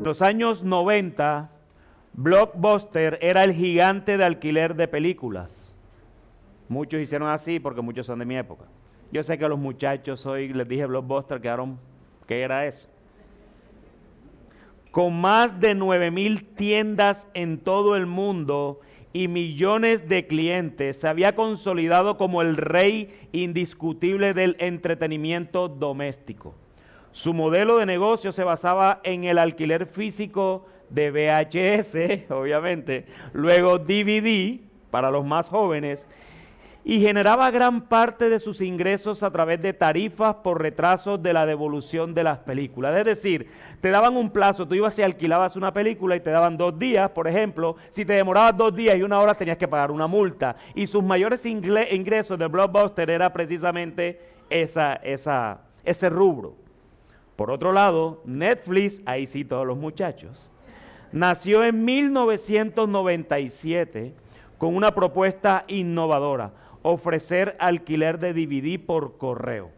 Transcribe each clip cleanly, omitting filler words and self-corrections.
En los años 90, Blockbuster era el gigante de alquiler de películas. Muchos hicieron así porque muchos son de mi época. Yo sé que a los muchachos hoy les dije Blockbuster, quedaron, ¿qué era eso? Con más de 9,000 tiendas en todo el mundo y millones de clientes, se había consolidado como el rey indiscutible del entretenimiento doméstico. Su modelo de negocio se basaba en el alquiler físico de VHS, obviamente, luego DVD para los más jóvenes, y generaba gran parte de sus ingresos a través de tarifas por retrasos de la devolución de las películas. Es decir, te daban un plazo, tú ibas y alquilabas una película y te daban 2 días, por ejemplo. Si te demorabas 2 días y 1 hora tenías que pagar una multa. Y sus mayores ingresos de Blockbuster era precisamente ese rubro. Por otro lado, Netflix, ahí sí todos los muchachos, nació en 1997 con una propuesta innovadora: ofrecer alquiler de DVD por correo.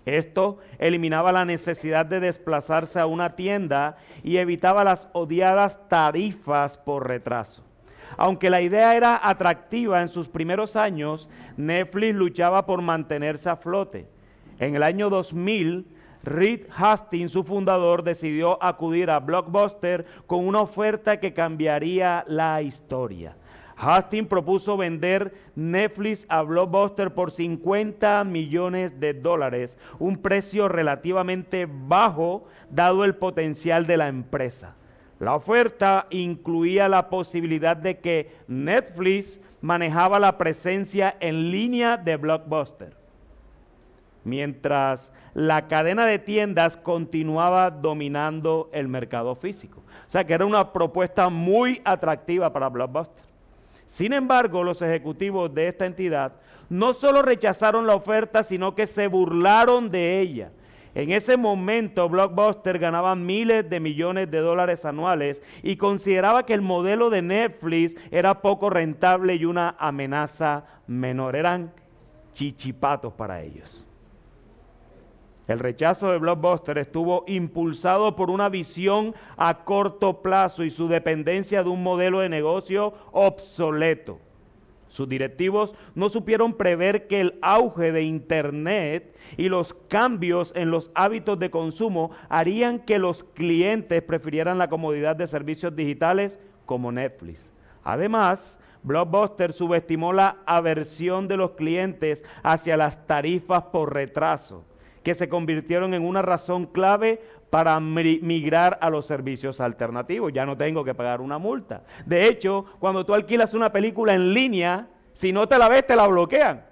Esto eliminaba la necesidad de desplazarse a una tienda y evitaba las odiadas tarifas por retraso. Aunque la idea era atractiva en sus primeros años, Netflix luchaba por mantenerse a flote. En el año 2000, Reed Hastings, su fundador, decidió acudir a Blockbuster con una oferta que cambiaría la historia. Hastings propuso vender Netflix a Blockbuster por $50 millones, un precio relativamente bajo dado el potencial de la empresa. La oferta incluía la posibilidad de que Netflix manejaba la presencia en línea de Blockbuster, mientras la cadena de tiendas continuaba dominando el mercado físico. O sea que era una propuesta muy atractiva para Blockbuster. Sin embargo, los ejecutivos de esta entidad no solo rechazaron la oferta, sino que se burlaron de ella. En ese momento, Blockbuster ganaba miles de millones de dólares anuales y consideraba que el modelo de Netflix era poco rentable y una amenaza menor. Eran chichipatos para ellos. El rechazo de Blockbuster estuvo impulsado por una visión a corto plazo y su dependencia de un modelo de negocio obsoleto. Sus directivos no supieron prever que el auge de Internet y los cambios en los hábitos de consumo harían que los clientes prefirieran la comodidad de servicios digitales como Netflix. Además, Blockbuster subestimó la aversión de los clientes hacia las tarifas por retraso, que se convirtieron en una razón clave para migrar a los servicios alternativos. Ya no tengo que pagar una multa. De hecho, cuando tú alquilas una película en línea, si no te la ves, te la bloquean.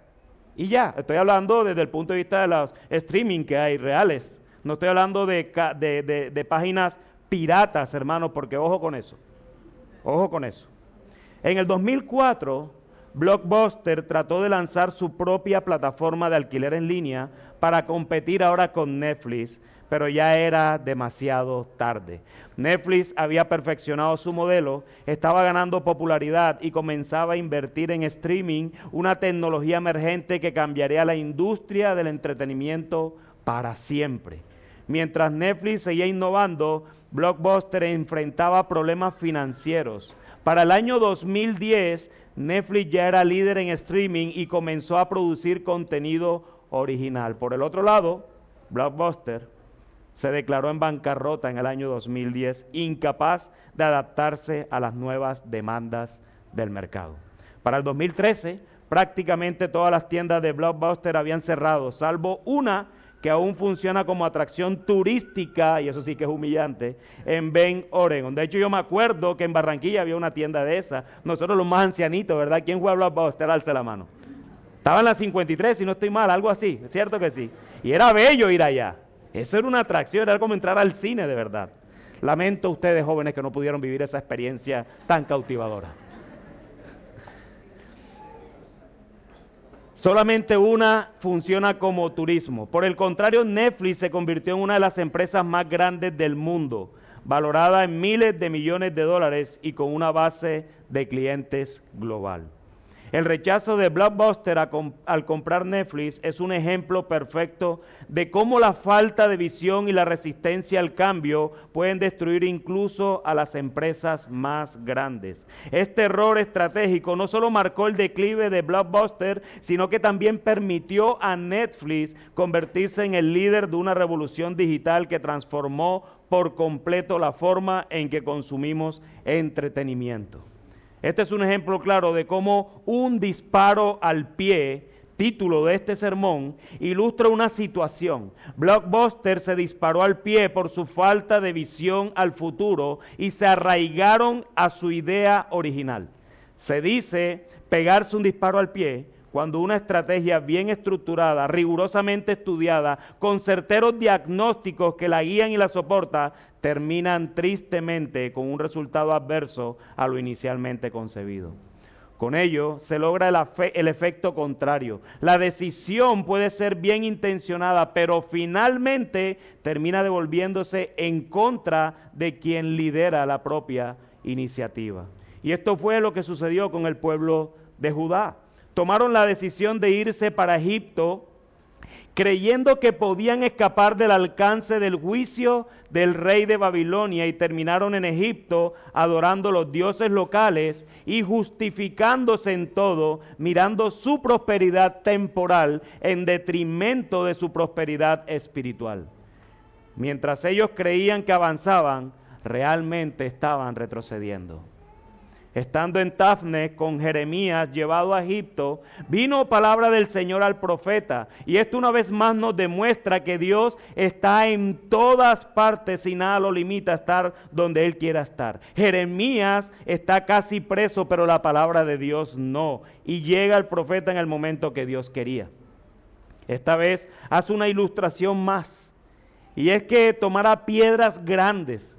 Y ya, estoy hablando desde el punto de vista de los streaming que hay reales. No estoy hablando de páginas piratas, hermano, porque ojo con eso. Ojo con eso. En el 2004... Blockbuster trató de lanzar su propia plataforma de alquiler en línea para competir ahora con Netflix, pero ya era demasiado tarde. Netflix había perfeccionado su modelo, estaba ganando popularidad y comenzaba a invertir en streaming, una tecnología emergente que cambiaría la industria del entretenimiento para siempre. Mientras Netflix seguía innovando, Blockbuster enfrentaba problemas financieros. Para el año 2010, Netflix ya era líder en streaming y comenzó a producir contenido original. Por el otro lado, Blockbuster se declaró en bancarrota en el año 2010, incapaz de adaptarse a las nuevas demandas del mercado. Para el 2013, prácticamente todas las tiendas de Blockbuster habían cerrado, salvo una que aún funciona como atracción turística, y eso sí que es humillante, en Bend, Oregon. De hecho, yo me acuerdo que en Barranquilla había una tienda de esa. Nosotros los más ancianitos, ¿verdad? ¿Quién fue a Blockbuster? Alce la mano. Estaba en la 53, si no estoy mal, algo así, es cierto que sí. Y era bello ir allá. Eso era una atracción, era como entrar al cine de verdad. Lamento a ustedes jóvenes que no pudieron vivir esa experiencia tan cautivadora. Solamente una funciona como turismo. Por el contrario, Netflix se convirtió en una de las empresas más grandes del mundo, valorada en miles de millones de dólares y con una base de clientes global. El rechazo de Blockbuster al comprar Netflix es un ejemplo perfecto de cómo la falta de visión y la resistencia al cambio pueden destruir incluso a las empresas más grandes. Este error estratégico no solo marcó el declive de Blockbuster, sino que también permitió a Netflix convertirse en el líder de una revolución digital que transformó por completo la forma en que consumimos entretenimiento. Este es un ejemplo claro de cómo un disparo al pie, título de este sermón, ilustra una situación. Blockbuster se disparó al pie por su falta de visión al futuro y se arraigaron a su idea original. Se dice pegarse un disparo al pie cuando una estrategia bien estructurada, rigurosamente estudiada, con certeros diagnósticos que la guían y la soportan, terminan tristemente con un resultado adverso a lo inicialmente concebido. Con ello se logra el efecto contrario. La decisión puede ser bien intencionada, pero finalmente termina devolviéndose en contra de quien lidera la propia iniciativa. Y esto fue lo que sucedió con el pueblo de Judá. Tomaron la decisión de irse para Egipto, creyendo que podían escapar del alcance del juicio del rey de Babilonia, y terminaron en Egipto adorando los dioses locales y justificándose en todo, mirando su prosperidad temporal en detrimento de su prosperidad espiritual. Mientras ellos creían que avanzaban, realmente estaban retrocediendo. Estando en Tafnes con Jeremías llevado a Egipto, vino palabra del Señor al profeta, y esto una vez más nos demuestra que Dios está en todas partes y nada lo limita a estar donde Él quiera estar. Jeremías está casi preso, pero la palabra de Dios no, y llega el profeta en el momento que Dios quería. Esta vez hace una ilustración más, y es que tomará piedras grandes,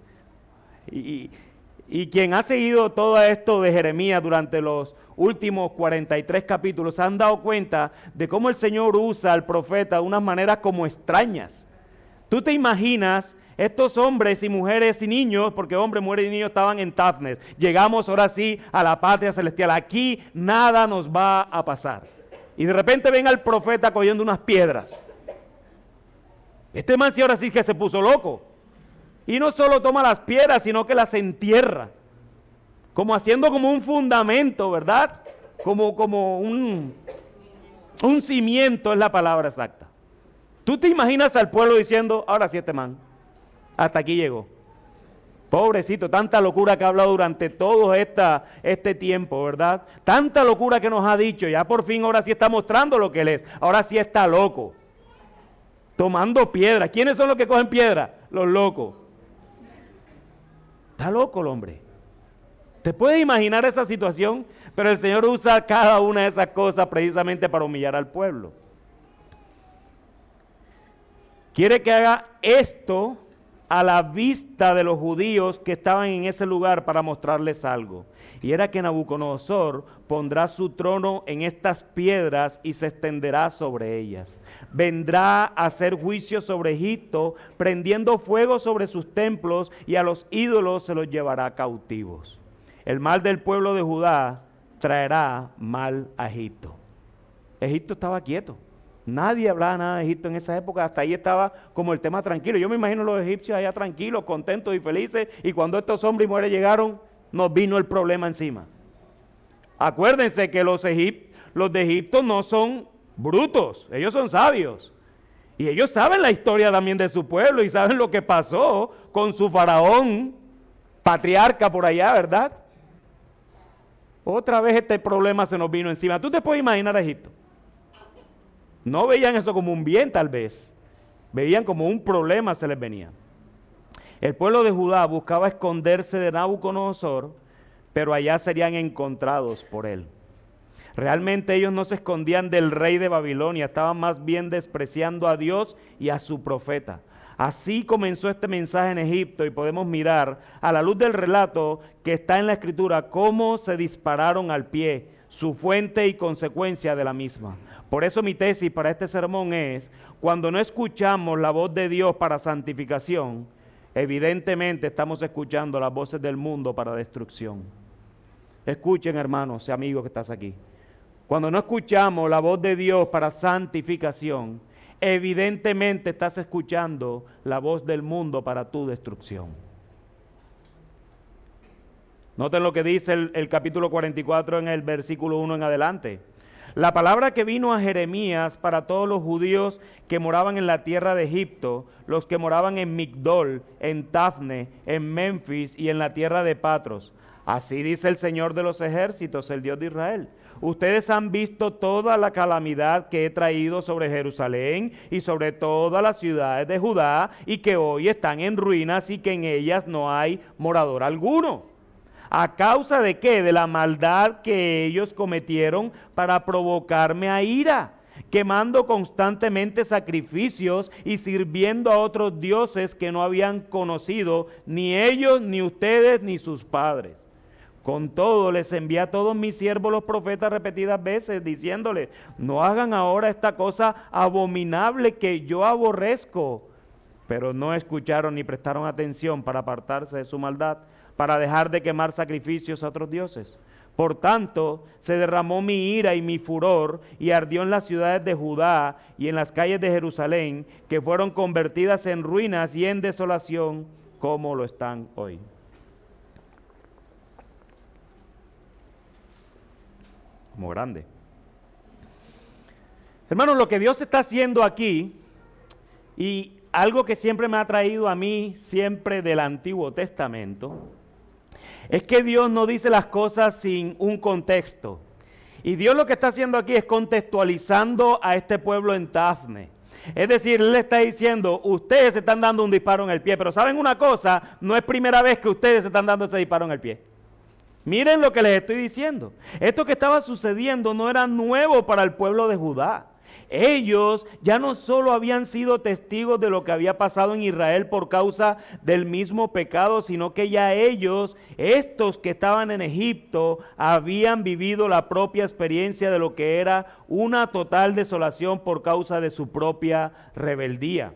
y quien ha seguido todo esto de Jeremías durante los últimos 43 capítulos se han dado cuenta de cómo el Señor usa al profeta de unas maneras como extrañas. Tú te imaginas estos hombres y mujeres y niños, porque hombres, mujeres y niños estaban en Tafnes. Llegamos ahora sí a la patria celestial. Aquí nada nos va a pasar. Y de repente ven al profeta cogiendo unas piedras. Este man sí ahora sí que se puso loco. Y no solo toma las piedras, sino que las entierra, como haciendo como un fundamento, ¿verdad? Como un cimiento es la palabra exacta. Tú te imaginas al pueblo diciendo, ahora sí este man, hasta aquí llegó. Pobrecito, tanta locura que ha hablado durante todo este tiempo, ¿verdad? Tanta locura que nos ha dicho, ya por fin ahora sí está mostrando lo que él es, ahora sí está loco. Tomando piedra. ¿Quiénes son los que cogen piedra? Los locos. Está loco el hombre. ¿Te puedes imaginar esa situación? Pero el Señor usa cada una de esas cosas precisamente para humillar al pueblo. Quiere que haga esto a la vista de los judíos que estaban en ese lugar para mostrarles algo. Y era que Nabucodonosor pondrá su trono en estas piedras y se extenderá sobre ellas. Vendrá a hacer juicio sobre Egipto, prendiendo fuego sobre sus templos, y a los ídolos se los llevará cautivos. El mal del pueblo de Judá traerá mal a Egipto. Egipto estaba quieto. Nadie hablaba nada de Egipto en esa época, hasta ahí estaba como el tema tranquilo. Yo me imagino los egipcios allá tranquilos, contentos y felices, y cuando estos hombres y mujeres llegaron, nos vino el problema encima. Acuérdense que los de Egipto no son brutos, ellos son sabios. Y ellos saben la historia también de su pueblo y saben lo que pasó con su faraón, patriarca por allá, ¿verdad? Otra vez este problema se nos vino encima. ¿Tú te puedes imaginar a Egipto? No veían eso como un bien tal vez, veían como un problema se les venía. El pueblo de Judá buscaba esconderse de Nabucodonosor, pero allá serían encontrados por él. Realmente ellos no se escondían del rey de Babilonia, estaban más bien despreciando a Dios y a su profeta. Así comenzó este mensaje en Egipto, y podemos mirar a la luz del relato que está en la Escritura cómo se dispararon al pie, su fuente y consecuencia de la misma. Por eso mi tesis para este sermón es: cuando no escuchamos la voz de Dios para santificación, evidentemente estamos escuchando las voces del mundo para destrucción. Escuchen, hermanos y amigos que estás aquí. Cuando no escuchamos la voz de Dios para santificación, evidentemente estás escuchando la voz del mundo para tu destrucción. Noten lo que dice el capítulo 44 en el versículo 1 en adelante. La palabra que vino a Jeremías para todos los judíos que moraban en la tierra de Egipto, los que moraban en Migdol, en Tafne, en Memphis y en la tierra de Patros. Así dice el Señor de los ejércitos, el Dios de Israel. Ustedes han visto toda la calamidad que he traído sobre Jerusalén y sobre todas las ciudades de Judá y que hoy están en ruinas y que en ellas no hay morador alguno. ¿A causa de qué? De la maldad que ellos cometieron para provocarme a ira, quemando constantemente sacrificios y sirviendo a otros dioses que no habían conocido ni ellos, ni ustedes, ni sus padres. Con todo, les envié a todos mis siervos los profetas repetidas veces, diciéndoles, no hagan ahora esta cosa abominable que yo aborrezco. Pero no escucharon ni prestaron atención para apartarse de su maldad, para dejar de quemar sacrificios a otros dioses. Por tanto, se derramó mi ira y mi furor, y ardió en las ciudades de Judá y en las calles de Jerusalén, que fueron convertidas en ruinas y en desolación, como lo están hoy. Como grande. Hermanos, lo que Dios está haciendo aquí, y algo que siempre me ha traído a mí, siempre del Antiguo Testamento, es que Dios no dice las cosas sin un contexto. Y Dios lo que está haciendo aquí es contextualizando a este pueblo en Tafne. Es decir, Él le está diciendo, ustedes se están dando un disparo en el pie, pero ¿saben una cosa? No es primera vez que ustedes se están dando ese disparo en el pie. Miren lo que les estoy diciendo. Esto que estaba sucediendo no era nuevo para el pueblo de Judá. Ellos ya no solo habían sido testigos de lo que había pasado en Israel por causa del mismo pecado, sino que ya ellos, estos que estaban en Egipto, habían vivido la propia experiencia de lo que era una total desolación por causa de su propia rebeldía.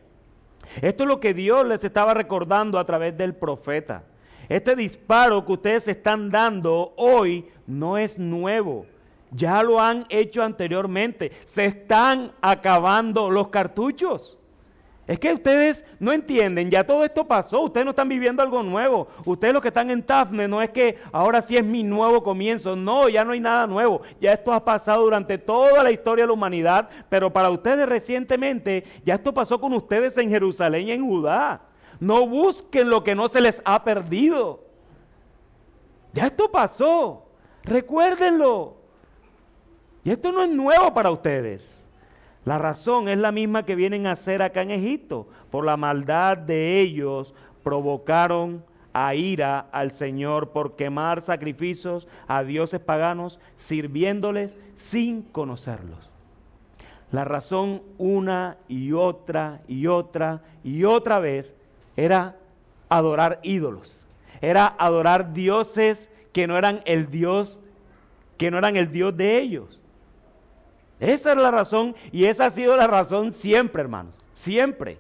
Esto es lo que Dios les estaba recordando a través del profeta. Este disparo que ustedes están dando hoy no es nuevo. Ya lo han hecho anteriormente. Se están acabando los cartuchos. Es que ustedes no entienden, ya todo esto pasó, ustedes no están viviendo algo nuevo. Ustedes los que están en Tafne, no es que ahora sí es mi nuevo comienzo. No, ya no hay nada nuevo. Ya esto ha pasado durante toda la historia de la humanidad. Pero para ustedes recientemente, ya esto pasó con ustedes en Jerusalén y en Judá. No busquen lo que no se les ha perdido. Ya esto pasó. Recuérdenlo. Y esto no es nuevo para ustedes. La razón es la misma que vienen a hacer acá en Egipto. Por la maldad de ellos provocaron a ira al Señor por quemar sacrificios a dioses paganos, sirviéndoles sin conocerlos. La razón una y otra y otra y otra vez era adorar ídolos. Era adorar dioses que no eran el Dios, de ellos. Esa es la razón y esa ha sido la razón siempre, hermanos, siempre.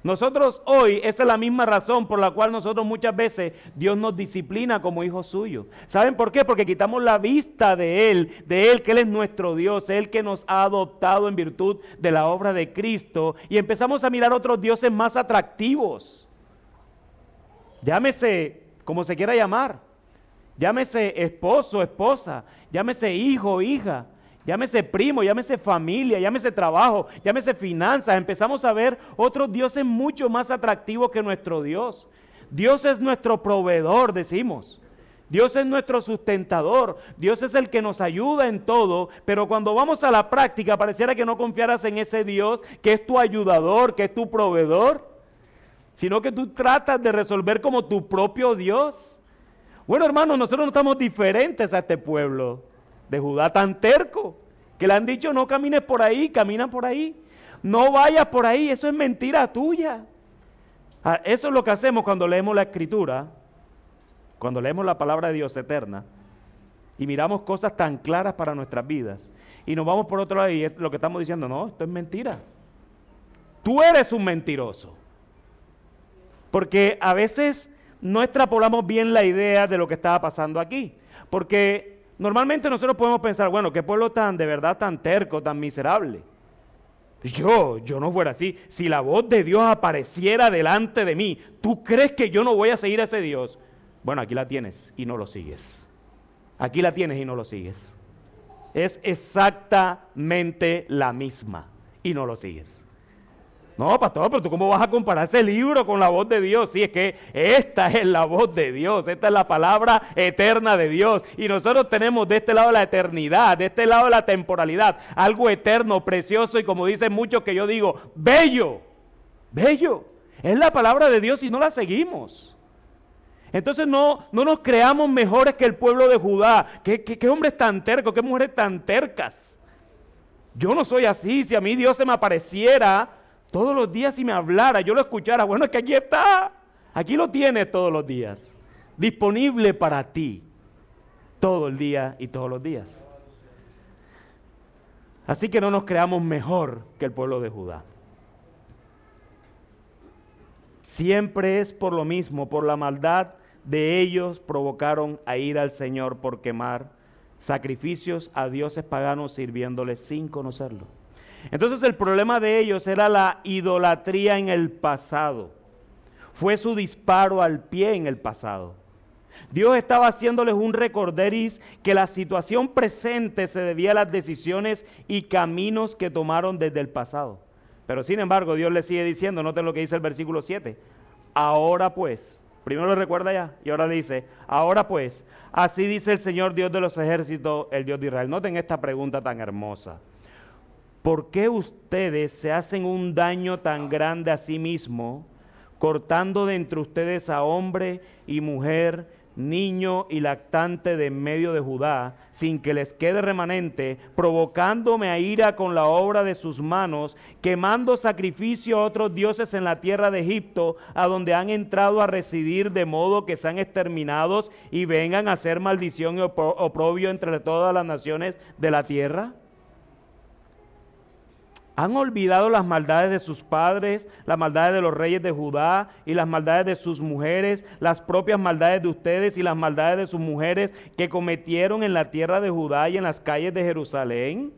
Nosotros hoy, esa es la misma razón por la cual nosotros muchas veces Dios nos disciplina como hijos suyos. ¿Saben por qué? Porque quitamos la vista de Él, que Él es nuestro Dios, Él que nos ha adoptado en virtud de la obra de Cristo, y empezamos a mirar otros dioses más atractivos. Llámese como se quiera llamar, llámese esposo, esposa, llámese hijo, hija. Llámese primo, llámese familia, llámese trabajo, llámese finanzas. Empezamos a ver otros dioses mucho más atractivos que nuestro Dios. Dios es nuestro proveedor, decimos. Dios es nuestro sustentador. Dios es el que nos ayuda en todo. Pero cuando vamos a la práctica, pareciera que no confiaras en ese Dios que es tu ayudador, que es tu proveedor, sino que tú tratas de resolver como tu propio Dios. Bueno, hermanos, nosotros no estamos diferentes a este pueblo de Judá tan terco, que le han dicho no camines por ahí, camina por ahí, no vayas por ahí, eso es mentira tuya. Eso es lo que hacemos cuando leemos la Escritura, cuando leemos la palabra de Dios eterna, y miramos cosas tan claras para nuestras vidas, y nos vamos por otro lado y es lo que estamos diciendo, no, esto es mentira. Tú eres un mentiroso. Porque a veces no extrapolamos bien la idea de lo que estaba pasando aquí, porque Normalmente nosotros podemos pensar, bueno, qué pueblo tan, de verdad, tan terco, tan miserable. Yo no fuera así. Si la voz de Dios apareciera delante de mí, ¿tú crees que yo no voy a seguir a ese Dios? Bueno, aquí la tienes y no lo sigues. Aquí la tienes y no lo sigues. Es exactamente la misma y no lo sigues. No, pastor, pero ¿tú cómo vas a comparar ese libro con la voz de Dios? Sí, es que esta es la voz de Dios, esta es la palabra eterna de Dios. Y nosotros tenemos de este lado la eternidad, de este lado la temporalidad, algo eterno, precioso y como dicen muchos que yo digo, bello, bello. Es la palabra de Dios y no la seguimos. Entonces no nos creamos mejores que el pueblo de Judá. ¿Qué hombres tan tercos, qué mujeres tan tercas? Yo no soy así, si a mí Dios se me apareciera todos los días y me hablara, yo lo escuchara, bueno, es que aquí está, aquí lo tienes todos los días, disponible para ti, todo el día y todos los días. Así que no nos creamos mejor que el pueblo de Judá. Siempre es por lo mismo, por la maldad de ellos provocaron a ir al Señor por quemar sacrificios a dioses paganos sirviéndoles sin conocerlo. Entonces el problema de ellos era la idolatría en el pasado. Fue su disparo al pie en el pasado. Dios estaba haciéndoles un recorderis que la situación presente se debía a las decisiones y caminos que tomaron desde el pasado. Pero sin embargo Dios les sigue diciendo, noten lo que dice el versículo 7. Ahora pues, primero lo recuerda ya y ahora dice, ahora pues, así dice el Señor Dios de los ejércitos, el Dios de Israel. Noten esta pregunta tan hermosa. ¿Por qué ustedes se hacen un daño tan grande a sí mismos, cortando de entre ustedes a hombre y mujer, niño y lactante de en medio de Judá, sin que les quede remanente, provocándome a ira con la obra de sus manos, quemando sacrificio a otros dioses en la tierra de Egipto, a donde han entrado a residir, de modo que sean exterminados y vengan a ser maldición y oprobio entre todas las naciones de la tierra? Han olvidado las maldades de sus padres, las maldades de los reyes de Judá y las maldades de sus mujeres, las propias maldades de ustedes y las maldades de sus mujeres que cometieron en la tierra de Judá y en las calles de Jerusalén.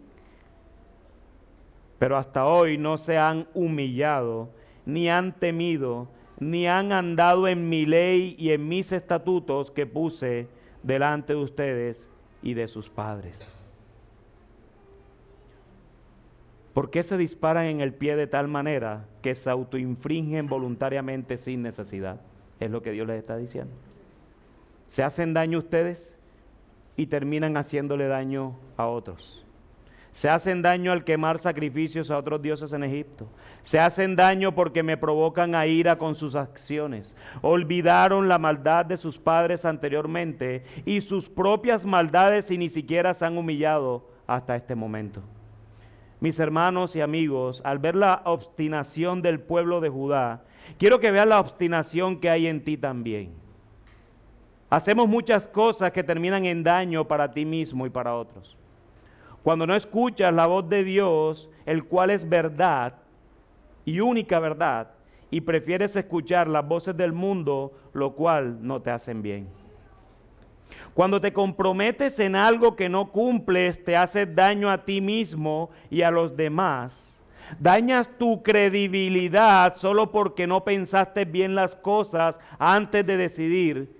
Pero hasta hoy no se han humillado, ni han temido, ni han andado en mi ley y en mis estatutos que puse delante de ustedes y de sus padres. ¿Por qué se disparan en el pie de tal manera que se autoinfringen voluntariamente sin necesidad? Es lo que Dios les está diciendo. Se hacen daño ustedes y terminan haciéndole daño a otros. Se hacen daño al quemar sacrificios a otros dioses en Egipto. Se hacen daño porque me provocan a ira con sus acciones. Olvidaron la maldad de sus padres anteriormente y sus propias maldades y ni siquiera se han humillado hasta este momento. Mis hermanos y amigos, al ver la obstinación del pueblo de Judá, quiero que vean la obstinación que hay en ti también. Hacemos muchas cosas que terminan en daño para ti mismo y para otros. Cuando no escuchas la voz de Dios, el cual es verdad y única verdad, y prefieres escuchar las voces del mundo, lo cual no te hacen bien. Cuando te comprometes en algo que no cumples, te haces daño a ti mismo y a los demás. Dañas tu credibilidad solo porque no pensaste bien las cosas antes de decidir.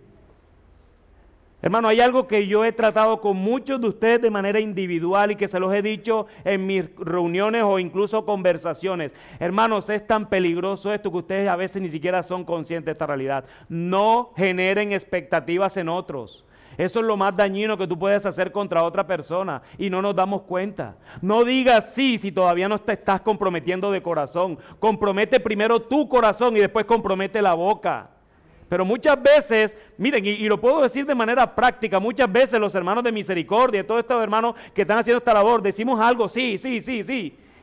Hermano, hay algo que yo he tratado con muchos de ustedes de manera individual y que se los he dicho en mis reuniones o incluso conversaciones. Hermanos, es tan peligroso esto que ustedes a veces ni siquiera son conscientes de esta realidad. No generen expectativas en otros. Eso es lo más dañino que tú puedes hacer contra otra persona y no nos damos cuenta. No digas sí si todavía no te estás comprometiendo de corazón. Compromete primero tu corazón y después compromete la boca. Pero muchas veces, miren, y lo puedo decir de manera práctica, muchas veces los hermanos de misericordia, todos estos hermanos que están haciendo esta labor, decimos algo, sí.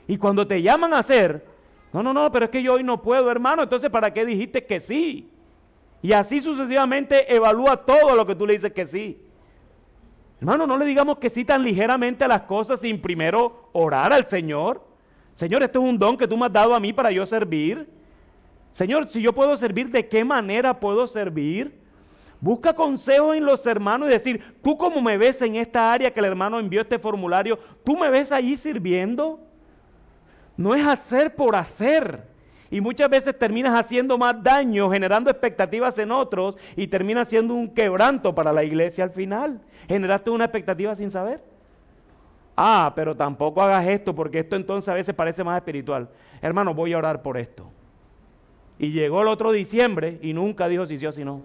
Y cuando te llaman a hacer, no, pero es que yo hoy no puedo, hermano, entonces ¿para qué dijiste que sí? Y así sucesivamente evalúa todo lo que tú le dices que sí. Hermano, no le digamos que sí tan ligeramente a las cosas sin primero orar al Señor. Señor, esto es un don que tú me has dado a mí para yo servir. Señor, si yo puedo servir, ¿de qué manera puedo servir? Busca consejo en los hermanos y decir, tú como me ves en esta área que el hermano envió este formulario, ¿tú me ves allí sirviendo? No es hacer por hacer. Y muchas veces terminas haciendo más daño, generando expectativas en otros y terminas siendo un quebranto para la iglesia al final. Generaste una expectativa sin saber. Pero tampoco hagas esto porque esto entonces a veces parece más espiritual. Hermano, voy a orar por esto. Y llegó el otro diciembre y nunca dijo si sí o si no.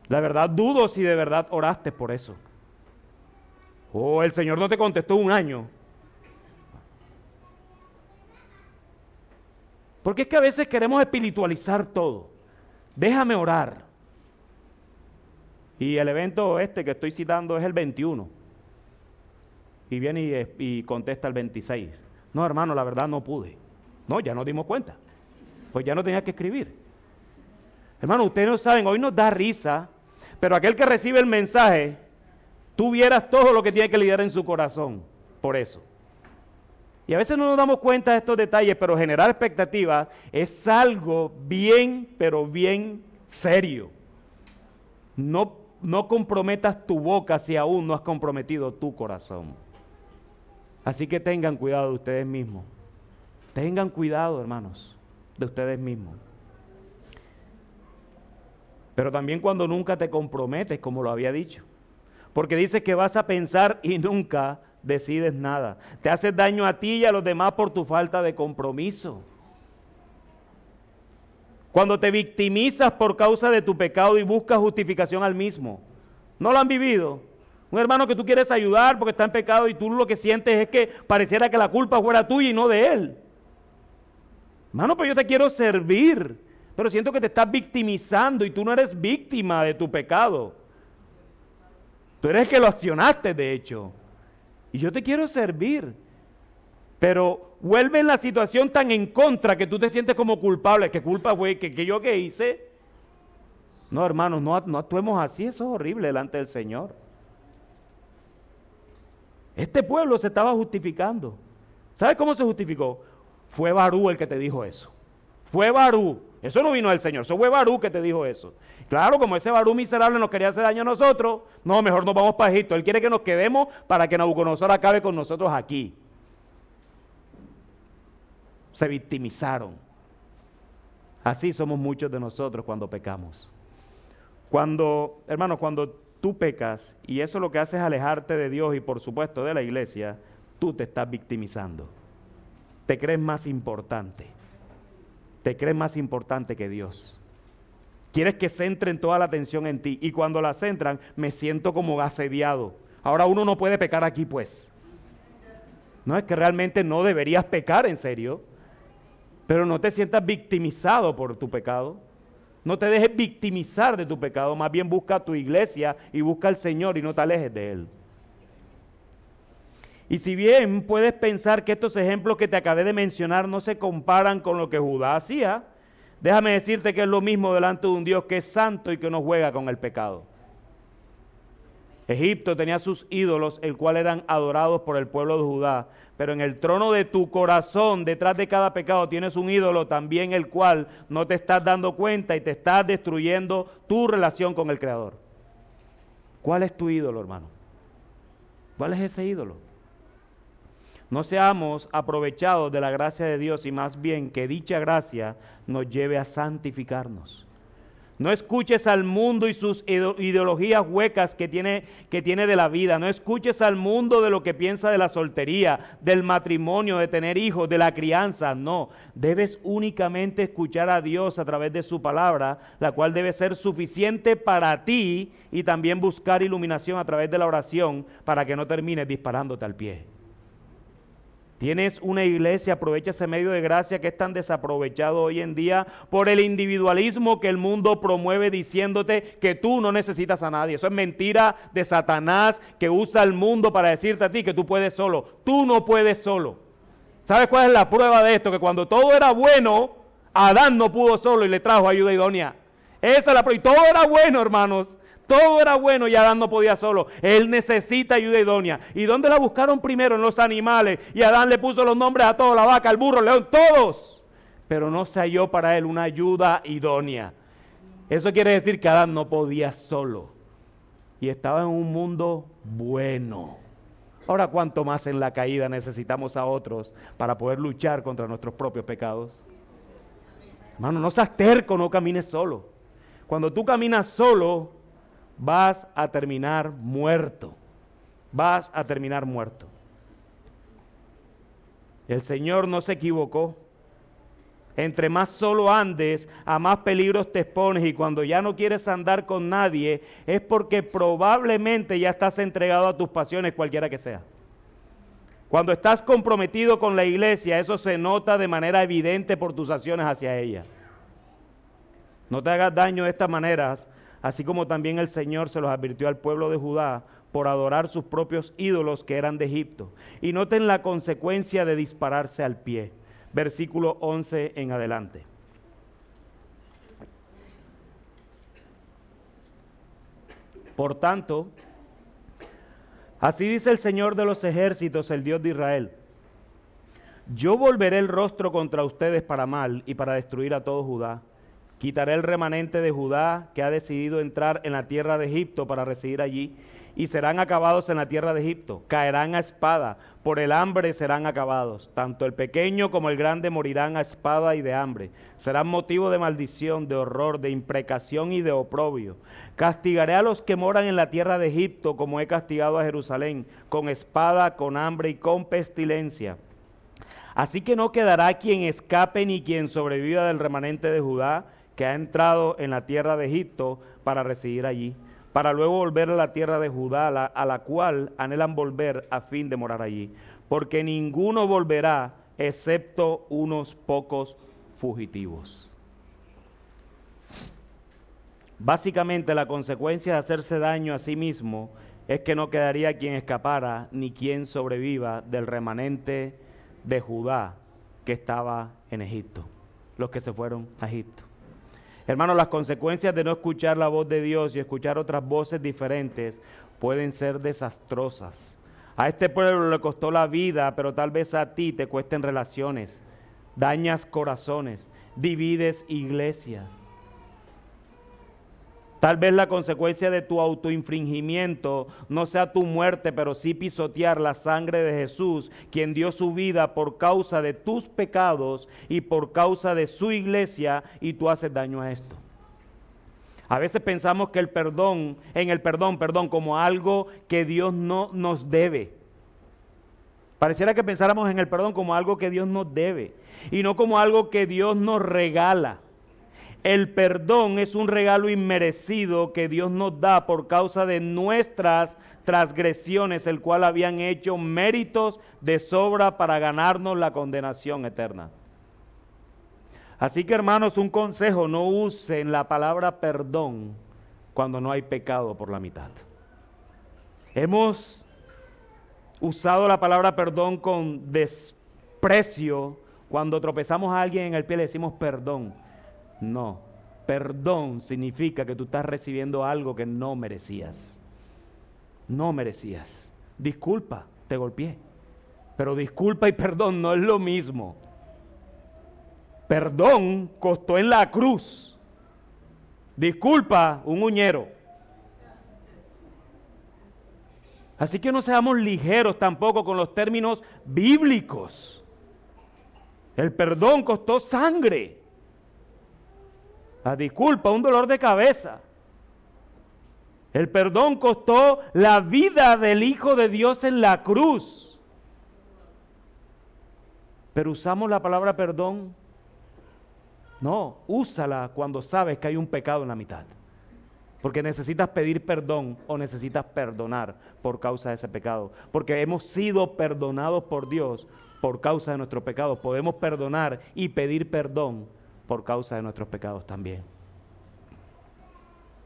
La verdad dudo si de verdad oraste por eso. El Señor no te contestó un año. Porque es que a veces queremos espiritualizar todo. Déjame orar. Y el evento que estoy citando es el 21. Y viene y contesta el 26. No, hermano, la verdad no pude. No, ya nos dimos cuenta. Pues ya no tenía que escribir. Hermano, ustedes no saben, hoy nos da risa, pero aquel que recibe el mensaje, tú vieras todo lo que tiene que lidiar en su corazón por eso. Y a veces no nos damos cuenta de estos detalles, pero generar expectativas es algo bien, pero bien serio. No comprometas tu boca si aún no has comprometido tu corazón. Así que tengan cuidado de ustedes mismos. Tengan cuidado, hermanos, de ustedes mismos. Pero también cuando nunca te comprometes, como lo había dicho. Porque dices que vas a pensar y nunca decides nada. Te haces daño a ti y a los demás por tu falta de compromiso. Cuando te victimizas por causa de tu pecado y buscas justificación al mismo. ¿No lo han vivido? Un hermano que tú quieres ayudar porque está en pecado y tú lo que sientes es que pareciera que la culpa fuera tuya y no de él. Hermano, pues yo te quiero servir, pero siento que te estás victimizando y tú no eres víctima de tu pecado. Tú eres el que lo accionaste, de hecho. Y yo te quiero servir. Pero vuelve la situación tan en contra que tú te sientes como culpable. ¿Qué culpa fue? ¿Que yo qué hice? No, hermanos, no actuemos así. Eso es horrible delante del Señor. Este pueblo se estaba justificando. ¿Sabes cómo se justificó? Fue Barú el que te dijo eso. Fue Barú. Eso no vino del Señor. Eso fue Barú que te dijo eso. Claro, como ese Barú miserable nos quería hacer daño a nosotros, no, mejor nos vamos para Egipto. Él quiere que nos quedemos para que Nabucodonosor acabe con nosotros aquí. Se victimizaron. Así somos muchos de nosotros cuando pecamos. Hermanos, cuando tú pecas y eso lo que hace es alejarte de Dios y por supuesto de la iglesia, tú te estás victimizando. Te crees más importante. Te crees más importante que Dios. Quieres que centren toda la atención en ti y cuando la centran me siento como asediado. Ahora uno no puede pecar aquí pues. No, es que realmente no deberías pecar en serio, pero no te sientas victimizado por tu pecado. No te dejes victimizar de tu pecado, más bien busca a tu iglesia y busca al Señor y no te alejes de Él. Y si bien puedes pensar que estos ejemplos que te acabé de mencionar no se comparan con lo que Judá hacía, déjame decirte que es lo mismo delante de un Dios que es santo y que no juega con el pecado. Egipto tenía sus ídolos, el cual eran adorados por el pueblo de Judá, pero en el trono de tu corazón, detrás de cada pecado, tienes un ídolo también el cual no te estás dando cuenta y te estás destruyendo tu relación con el Creador. ¿Cuál es tu ídolo, hermano? ¿Cuál es ese ídolo? No seamos aprovechados de la gracia de Dios y más bien que dicha gracia nos lleve a santificarnos. No escuches al mundo y sus ideologías huecas que tiene de la vida. No escuches al mundo de lo que piensa de la soltería, del matrimonio, de tener hijos, de la crianza. No, debes únicamente escuchar a Dios a través de su palabra, la cual debe ser suficiente para ti y también buscar iluminación a través de la oración para que no termines disparándote al pie. Tienes una iglesia, aprovecha ese medio de gracia que es tan desaprovechado hoy en día por el individualismo que el mundo promueve diciéndote que tú no necesitas a nadie. Eso es mentira de Satanás que usa el mundo para decirte a ti que tú puedes solo. Tú no puedes solo. ¿Sabes cuál es la prueba de esto? Que cuando todo era bueno, Adán no pudo solo y le trajo ayuda idónea. Esa es la prueba. Y todo era bueno, hermanos. Todo era bueno y Adán no podía solo. Él necesita ayuda idónea. ¿Y dónde la buscaron primero? En los animales. Y Adán le puso los nombres a todos, la vaca, el burro, el león, todos. Pero no se halló para él una ayuda idónea. Eso quiere decir que Adán no podía solo y estaba en un mundo bueno. Ahora, ¿cuánto más en la caída necesitamos a otros para poder luchar contra nuestros propios pecados? Hermano, no seas terco, no camines solo. Cuando tú caminas solo, vas a terminar muerto. Vas a terminar muerto. El Señor no se equivocó. Entre más solo andes, a más peligros te expones, y cuando ya no quieres andar con nadie, es porque probablemente ya estás entregado a tus pasiones, cualquiera que sea. Cuando estás comprometido con la iglesia, eso se nota de manera evidente por tus acciones hacia ella. No te hagas daño de estas maneras, así como también el Señor se los advirtió al pueblo de Judá por adorar sus propios ídolos que eran de Egipto. Y noten la consecuencia de dispararse al pie. Versículo 11 en adelante. Por tanto, así dice el Señor de los ejércitos, el Dios de Israel: yo volveré el rostro contra ustedes para mal y para destruir a todo Judá. Quitaré el remanente de Judá que ha decidido entrar en la tierra de Egipto para residir allí, y serán acabados en la tierra de Egipto. Caerán a espada, por el hambre serán acabados. Tanto el pequeño como el grande morirán a espada y de hambre. Serán motivo de maldición, de horror, de imprecación y de oprobio. Castigaré a los que moran en la tierra de Egipto, como he castigado a Jerusalén, con espada, con hambre y con pestilencia. Así que no quedará quien escape ni quien sobreviva del remanente de Judá, que ha entrado en la tierra de Egipto para residir allí, para luego volver a la tierra de Judá, a la cual anhelan volver a fin de morar allí, porque ninguno volverá excepto unos pocos fugitivos. Básicamente, la consecuencia de hacerse daño a sí mismo es que no quedaría quien escapara ni quien sobreviva del remanente de Judá que estaba en Egipto, los que se fueron a Egipto. Hermanos, las consecuencias de no escuchar la voz de Dios y escuchar otras voces diferentes pueden ser desastrosas. A este pueblo le costó la vida, pero tal vez a ti te cuesten relaciones, dañas corazones, divides iglesia. Tal vez la consecuencia de tu autoinfringimiento no sea tu muerte, pero sí pisotear la sangre de Jesús, quien dio su vida por causa de tus pecados y por causa de su iglesia, y tú haces daño a esto. A veces pensamos que el perdón, como algo que Dios no nos debe. Pareciera que pensáramos en el perdón como algo que Dios nos debe y no como algo que Dios nos regala. El perdón es un regalo inmerecido que Dios nos da por causa de nuestras transgresiones, el cual habían hecho méritos de sobra para ganarnos la condenación eterna. Así que, hermanos, un consejo: no usen la palabra perdón cuando no hay pecado por la mitad. Hemos usado la palabra perdón con desprecio. Cuando tropezamos a alguien en el pie le decimos perdón. No, perdón significa que tú estás recibiendo algo que no merecías. No merecías. Disculpa, te golpeé. Pero disculpa y perdón no es lo mismo. Perdón costó en la cruz. Disculpa, un uñero. Así que no seamos ligeros tampoco con los términos bíblicos. El perdón costó sangre. La disculpa, un dolor de cabeza. El perdón costó la vida del Hijo de Dios en la cruz. Pero usamos la palabra perdón. No, úsala cuando sabes que hay un pecado en la mitad. Porque necesitas pedir perdón o necesitas perdonar por causa de ese pecado. Porque hemos sido perdonados por Dios por causa de nuestros pecados. Podemos perdonar y pedir perdón por causa de nuestros pecados también.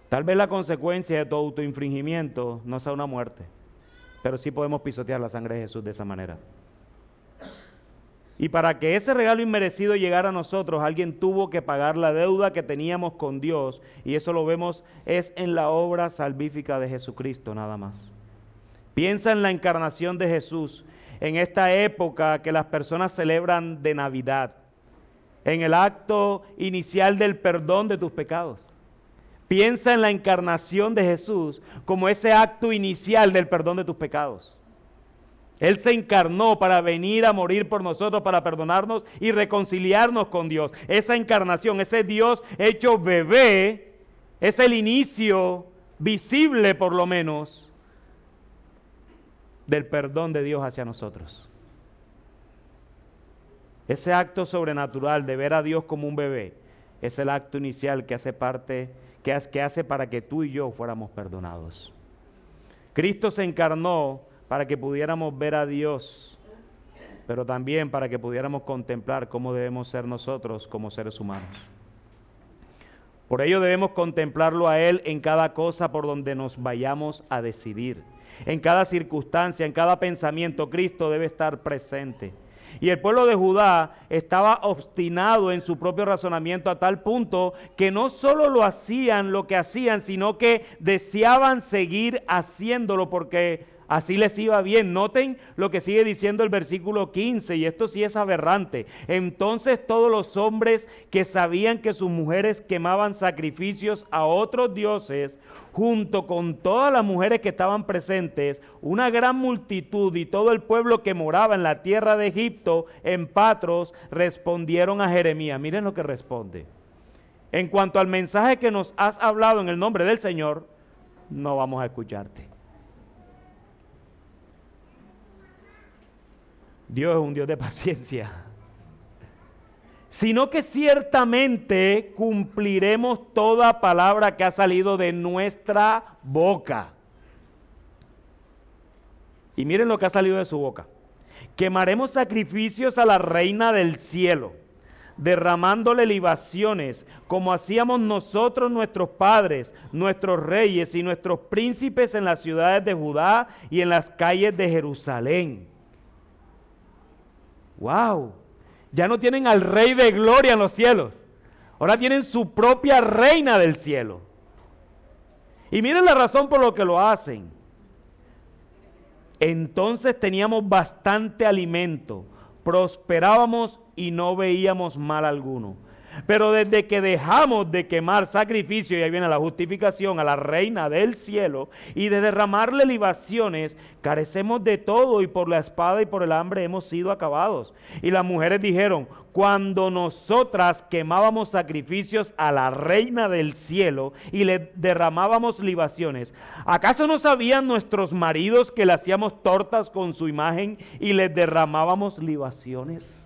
Tal vez la consecuencia de tu autoinfringimiento no sea una muerte, pero sí podemos pisotear la sangre de Jesús de esa manera. Y para que ese regalo inmerecido llegara a nosotros, alguien tuvo que pagar la deuda que teníamos con Dios, y eso lo vemos es en la obra salvífica de Jesucristo nada más. Piensa en la encarnación de Jesús, en esta época que las personas celebran de Navidad, en el acto inicial del perdón de tus pecados. Piensa en la encarnación de Jesús como ese acto inicial del perdón de tus pecados. Él se encarnó para venir a morir por nosotros, para perdonarnos y reconciliarnos con Dios. Esa encarnación, ese Dios hecho bebé, es el inicio visible por lo menos del perdón de Dios hacia nosotros. Ese acto sobrenatural de ver a Dios como un bebé es el acto inicial que hace para que tú y yo fuéramos perdonados. Cristo se encarnó para que pudiéramos ver a Dios, pero también para que pudiéramos contemplar cómo debemos ser nosotros como seres humanos. Por ello debemos contemplarlo a Él en cada cosa por donde nos vayamos a decidir. En cada circunstancia, en cada pensamiento, Cristo debe estar presente. Y el pueblo de Judá estaba obstinado en su propio razonamiento a tal punto que no solo lo hacían lo que hacían, sino que deseaban seguir haciéndolo porque así les iba bien. Noten lo que sigue diciendo el versículo 15, y esto sí es aberrante. Entonces todos los hombres que sabían que sus mujeres quemaban sacrificios a otros dioses, junto con todas las mujeres que estaban presentes, una gran multitud y todo el pueblo que moraba en la tierra de Egipto, en Patros, respondieron a Jeremías. Miren lo que responde. En cuanto al mensaje que nos has hablado en el nombre del Señor, no vamos a escucharte. Dios es un Dios de paciencia, sino que ciertamente cumpliremos toda palabra que ha salido de nuestra boca. Y miren lo que ha salido de su boca. Quemaremos sacrificios a la reina del cielo, derramándole libaciones, como hacíamos nosotros, nuestros padres, nuestros reyes y nuestros príncipes en las ciudades de Judá y en las calles de Jerusalén. ¡Wow! Ya no tienen al Rey de Gloria en los cielos. Ahora tienen su propia reina del cielo. Y miren la razón por lo que lo hacen. Entonces teníamos bastante alimento, prosperábamos y no veíamos mal alguno. Pero desde que dejamos de quemar sacrificio, y ahí viene la justificación, a la reina del cielo, y de derramarle libaciones, carecemos de todo, y por la espada y por el hambre hemos sido acabados. Y las mujeres dijeron, cuando nosotras quemábamos sacrificios a la reina del cielo y le derramábamos libaciones, ¿acaso no sabían nuestros maridos que le hacíamos tortas con su imagen y les derramábamos libaciones?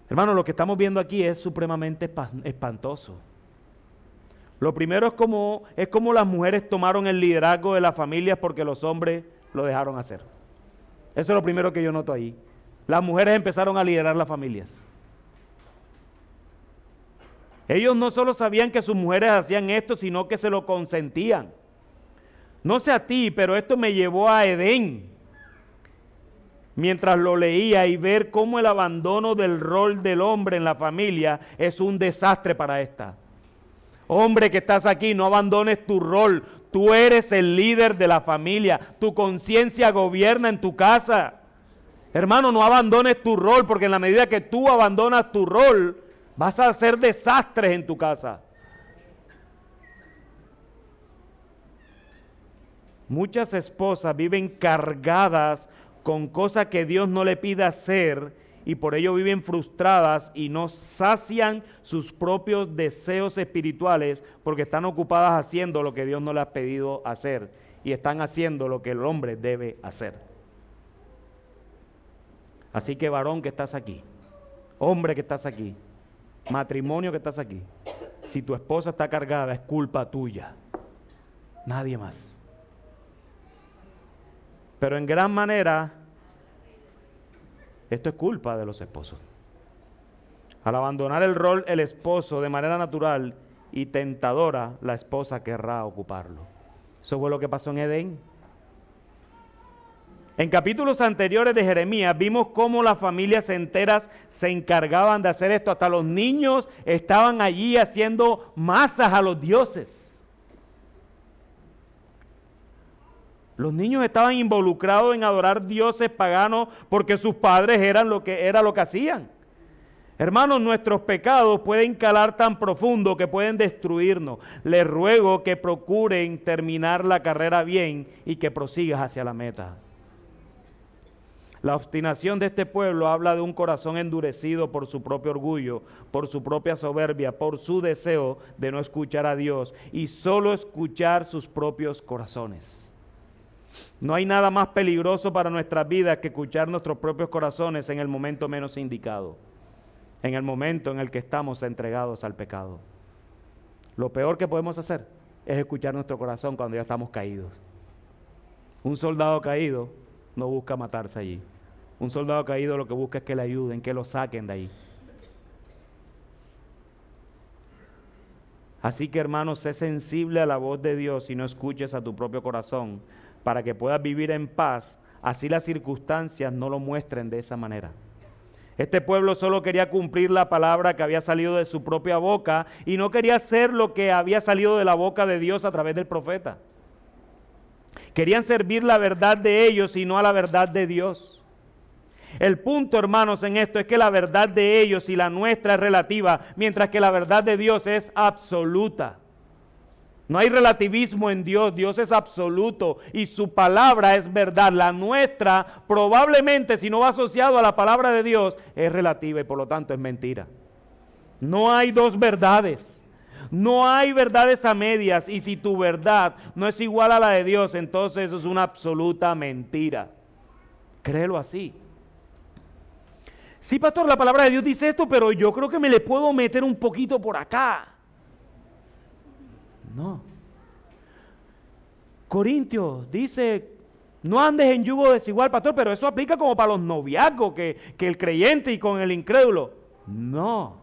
Hermano, lo que estamos viendo aquí es supremamente espantoso. Lo primero es como las mujeres tomaron el liderazgo de las familias porque los hombres lo dejaron hacer. Eso es lo primero que yo noto ahí. Las mujeres empezaron a liderar las familias. Ellos no solo sabían que sus mujeres hacían esto, sino que se lo consentían. No sé a ti, pero esto me llevó a Edén. Mientras lo leía y ver cómo el abandono del rol del hombre en la familia es un desastre para esta. Hombre que estás aquí, no abandones tu rol. Tú eres el líder de la familia. Tu conciencia gobierna en tu casa. Hermano, no abandones tu rol, porque en la medida que tú abandonas tu rol, vas a hacer desastres en tu casa. Muchas esposas viven cargadas con cosas que Dios no le pide hacer y por ello viven frustradas y no sacian sus propios deseos espirituales porque están ocupadas haciendo lo que Dios no les ha pedido hacer y están haciendo lo que el hombre debe hacer. Así que varón que estás aquí, hombre que estás aquí, matrimonio que estás aquí, si tu esposa está cargada es culpa tuya, nadie más. Pero en gran manera, esto es culpa de los esposos. Al abandonar el rol el esposo de manera natural y tentadora, la esposa querrá ocuparlo. Eso fue lo que pasó en Edén. En capítulos anteriores de Jeremías vimos cómo las familias enteras se encargaban de hacer esto. Hasta los niños estaban allí haciendo masas a los dioses. Los niños estaban involucrados en adorar dioses paganos porque sus padres eran lo que hacían. Hermanos, nuestros pecados pueden calar tan profundo que pueden destruirnos. Les ruego que procuren terminar la carrera bien y que prosigas hacia la meta. La obstinación de este pueblo habla de un corazón endurecido por su propio orgullo, por su propia soberbia, por su deseo de no escuchar a Dios y solo escuchar sus propios corazones. No hay nada más peligroso para nuestras vidas que escuchar nuestros propios corazones en el momento menos indicado, en el momento en el que estamos entregados al pecado. Lo peor que podemos hacer es escuchar nuestro corazón cuando ya estamos caídos. Un soldado caído no busca matarse allí. Un soldado caído lo que busca es que le ayuden, que lo saquen de ahí. Así que, hermanos, sé sensible a la voz de Dios y no escuches a tu propio corazón para que puedas vivir en paz, así las circunstancias no lo muestren de esa manera. Este pueblo solo quería cumplir la palabra que había salido de su propia boca y no quería hacer lo que había salido de la boca de Dios a través del profeta. Querían servir la verdad de ellos y no a la verdad de Dios. El punto, hermanos, en esto es que la verdad de ellos y la nuestra es relativa, mientras que la verdad de Dios es absoluta. No hay relativismo en Dios, Dios es absoluto y su palabra es verdad. La nuestra, probablemente, si no va asociado a la palabra de Dios, es relativa y por lo tanto es mentira. No hay dos verdades, no hay verdades a medias, y si tu verdad no es igual a la de Dios, entonces eso es una absoluta mentira. Créelo así. Sí, pastor, la palabra de Dios dice esto, pero yo creo que me le puedo meter un poquito por acá. No. Corintios dice, no andes en yugo desigual, pastor, pero eso aplica como para los noviazgos, que el creyente y con el incrédulo. No.